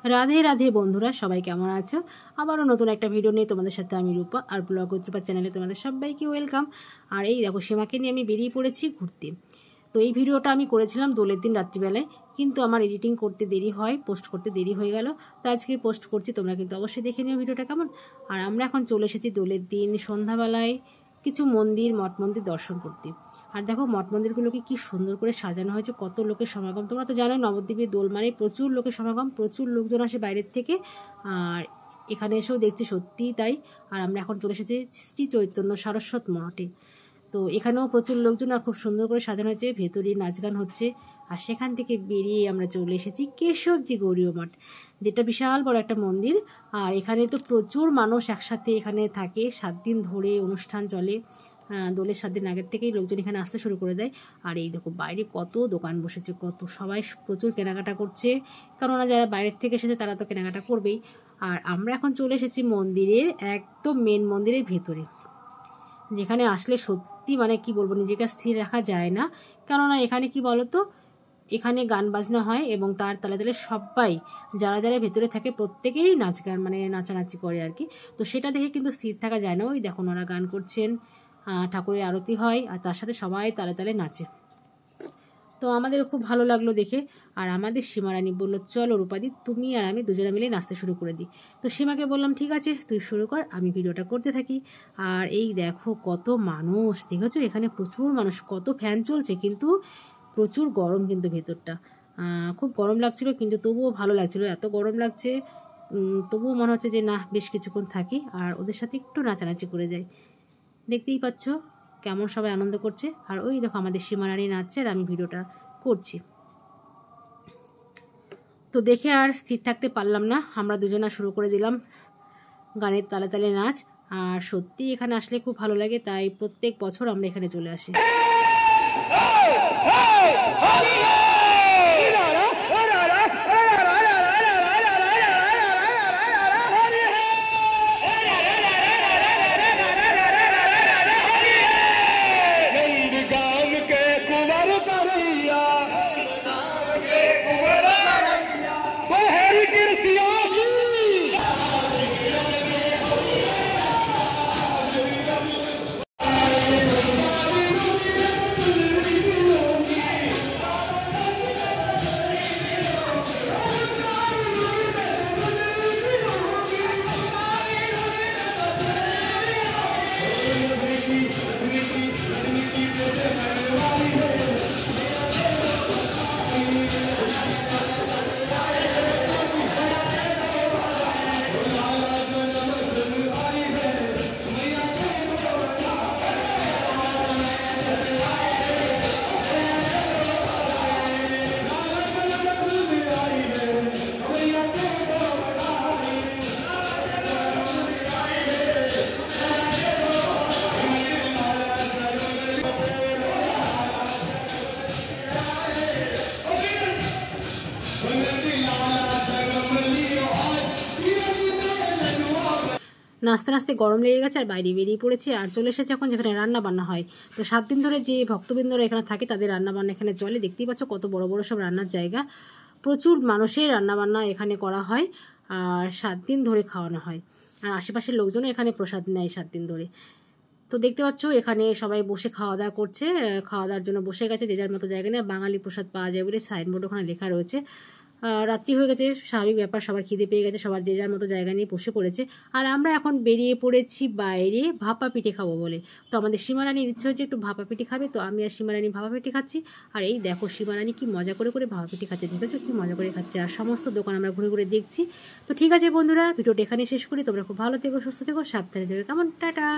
রাধে রাধে বন্ধুরা, সবাই কেমন আছো? আবারও নতুন একটা ভিডিও নিয়ে তোমাদের সাথে আমি রূপা, আর ব্লগ রূপা চ্যানেলে তোমাদের সবাইকে ওয়েলকাম। আর এই দেখো, সীমাকে নিয়ে আমি বেরিয়ে পড়েছি ঘুরতে। তো এই ভিডিওটা আমি করেছিলাম দোলের দিন রাত্রিবেলায়, কিন্তু আমার এডিটিং করতে দেরি হয়, পোস্ট করতে দেরি হয়ে গেল। তো আজকে পোস্ট করছি, তোমরা কিন্তু অবশ্যই দেখে নিও ভিডিওটা কেমন। আর আমরা এখন চলে এসেছি দোলের দিন সন্ধ্যাবেলায় কিছু মন্দির, মঠ মন্দির দর্শন করতে। আর দেখো, মঠ মন্দিরগুলোকে কি সুন্দর করে সাজানো হয়েছে, কত লোকের সমাগম। তোমরা তো জানোই নবদ্বীপে দোল মানে প্রচুর লোকের সমাগম, প্রচুর লোকজন আসে বাইরের থেকে। আর এখানে এসেও দেখছি সত্যিই তাই। আর আমরা এখন চলে এসেছি শ্রী চৈতন্য সারস্বত মঠে। তো এখানেও প্রচুর লোকজন, আর খুব সুন্দর করে সাজানো হয়েছে, ভেতরে নাচ গান হচ্ছে। আর সেখান থেকে বেরিয়ে আমরা চলে এসেছি কেশবজি গৌরীয় মঠ, যেটা বিশাল বড় একটা মন্দির। আর এখানে তো প্রচুর মানুষ একসাথে এখানে থাকে, 7 দিন ধরে অনুষ্ঠান চলে। দোলের 7 দিন আগের থেকেই লোকজন এখানে আসতে শুরু করে দেয়। আর এই দেখো, বাইরে কত দোকান বসেছে, কত সবাই প্রচুর কেনাকাটা করছে, কেননা যারা বাইরের থেকে এসেছে তারা তো কেনাকাটা করবেই। আর আমরা এখন চলে এসেছি মন্দিরের একদম মেন মন্দিরের ভেতরে, যেখানে আসলে সত্যি মানে কি বলবো, নিজেকে স্থির রাখা যায় না। কেননা এখানে কি বলতো, এখানে গান বাজনা হয় এবং তার তালে তালে সবাই যারা যারা ভেতরে থাকে প্রত্যেকেই নাচ গান মানে নাচানাচি করে আর কি। তো সেটা দেখে কিন্তু স্থির থাকা যায় না। ওই দেখুন, ওরা গান করছেন, ঠাকুরের আরতি হয়, আর তার সাথে সবাই তালে তালে নাচে। তো আমাদেরও খুব ভালো লাগলো দেখে। আর আমাদের সীমারানী বললো, চলো রূপাদি, তুমি আর আমি দুজনে মিলে নাচতে শুরু করে দিই। তো সীমাকে বললাম, ঠিক আছে তুই শুরু কর, আমি ভিডিওটা করতে থাকি। আর এই দেখো কত মানুষ, দেখেছো এখানে প্রচুর মানুষ, কত ফ্যান চলছে, কিন্তু প্রচুর গরম কিন্তু ভেতরটা। খুব গরম লাগছিল, কিন্তু তবুও ভালো লাগছিল। এত গরম লাগছে, তবুও মনে হচ্ছে যে না, বেশ কিছুক্ষণ থাকি আর ওদের সাথে একটু নাচানাচি করে যাই। দেখতেই পাচ্ছ কেমন সবাই আনন্দ করছে। আর ওই দেখো আমাদের সীমারানী নাচছে, আর আমি ভিডিওটা করছি। তো দেখে আর স্থির থাকতে পারলাম না, আমরা দুজনা শুরু করে দিলাম গানের তালে তালে নাচ। আর সত্যি এখানে আসলে খুব ভালো লাগে, তাই প্রত্যেক বছর আমরা এখানে চলে আসি। নাচতে নাচতে গরম লেগে গেছে, আর বাইরে বেরিয়ে পড়েছি আর চলে এসেছে এখন যেখানে রান্না বান্না হয়। তো 7 দিন ধরে যে ভক্তবৃন্দরা এখানে থাকে তাদের রান্না বান্না এখানে চলে। দেখতেই পাচ্ছ কত বড় বড় সব রান্নার জায়গা, প্রচুর মানুষের রান্নাবান্না এখানে করা হয়। আর 7 দিন ধরে খাওয়ানো হয়, আর আশেপাশের লোকজনও এখানে প্রসাদ নেয় 7 দিন ধরে। তো দেখতে পাচ্ছ এখানে সবাই বসে খাওয়া দাওয়া করছে, খাওয়া দাওয়ার জন্য বসে গেছে যে যার মতো জায়গা নিয়ে। বাঙালি প্রসাদ পাওয়া যায় বলে সাইনবোর্ড ওখানে লেখা রয়েছে। রাত্রি হয়ে গেছে, স্বাভাবিক ব্যাপার, সবার খিদে পেয়ে গেছে, সবার যে যার মতো জায়গা নিয়ে বসে পড়েছে। আর আমরা এখন বেরিয়ে পড়েছি বাইরে ভাপা পিঠে খাবো বলে। তো আমাদের সীমারানীর ইচ্ছে হচ্ছে একটু ভাপা পিঠে খাবে, তো আমি আর সীমারানী ভাপা পিঠে খাচ্ছি। আর এই দেখো সীমারানী কি মজা করে করে ভাপা পিঠে খাচ্ছে, দেখেছো কি মজা করে খাচ্ছে। আর সমস্ত দোকান আমরা ঘুরে ঘুরে দেখছি। তো ঠিক আছে বন্ধুরা, ভিডিওটা এখানে শেষ করি। তোমরা খুব ভালো থেকো, সুস্থ থেকো, সাবধানে থেকো, কেমন, টাটা।